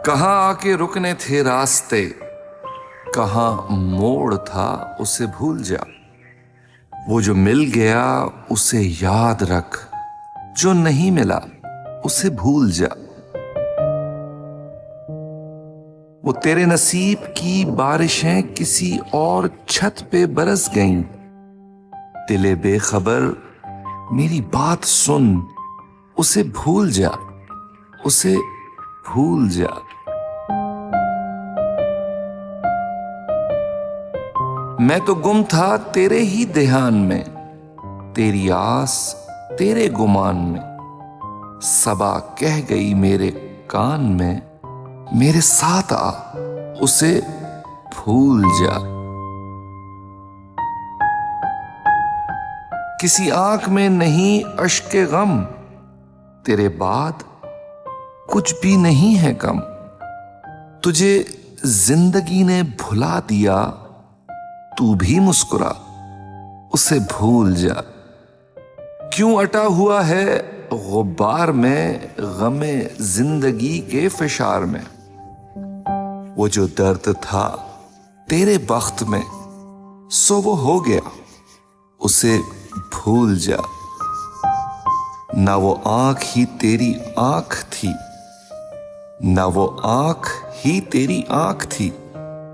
कहाँ आके रुकने थे रास्ते, कहाँ मोड़ था उसे भूल जा। वो जो मिल गया उसे याद रख, जो नहीं मिला उसे भूल जा। वो तेरे नसीब की बारिशें किसी और छत पे बरस गईं। दिले बेखबर मेरी बात सुन, उसे भूल जा, उसे भूल जा। मैं तो गुम था तेरे ही ध्यान में, तेरी आस तेरे गुमान में। सबा कह गई मेरे कान में, मेरे साथ आ, उसे भूल जा। किसी आंख में नहीं अश्के गम, तेरे बाद कुछ भी नहीं है कम। तुझे जिंदगी ने भुला दिया, तू भी मुस्कुरा, उसे भूल जा। क्यों अटा हुआ है गुब्बार में, गमे जिंदगी के फिशार में। वो जो दर्द था तेरे बख्त में, सो वो हो गया, उसे भूल जा। ना वो आंख ही तेरी आंख थी, ना वो आंख ही तेरी आंख थी,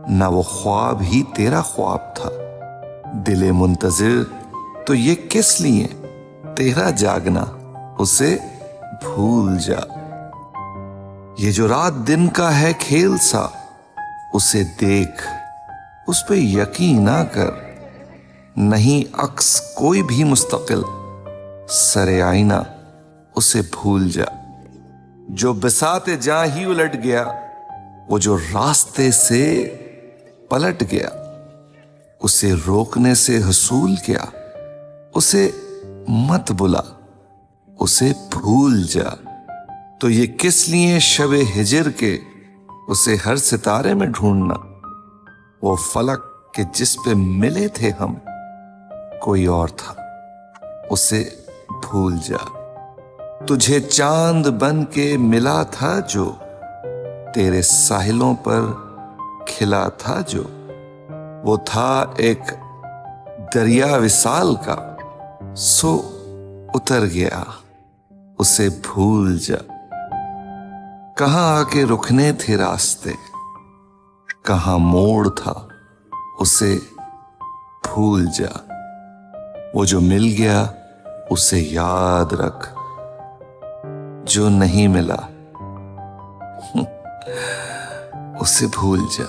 ना वो ख्वाब ही तेरा ख्वाब था। दिले मुंतजिर तो ये किस लिए, तेरा जागना, उसे भूल जा। ये जो रात दिन का है खेल सा, उसे देख, उस पे यकीन ना कर। नहीं अक्स कोई भी मुस्तकिल, सरे आईना, उसे भूल जा। जो बिसाते जा ही उलट गया, वो जो रास्ते से पलट गया, उसे रोकने से हसूल क्या, उसे मत बुला, उसे भूल जा। तो ये किस लिए शबे हिजर के, उसे हर सितारे में ढूंढना। वो फलक के जिस पे मिले थे हम, कोई और था, उसे भूल जा। तुझे चांद बन के मिला था जो, तेरे साहिलों पर खिला था जो। वो था एक दरिया विसाल का, सो उतर गया, उसे भूल जा। कहाँ आके रुकने थे रास्ते, कहाँ मोड़ था, उसे भूल जा। वो जो मिल गया उसे याद रख, जो नहीं मिला उसे भूल जा।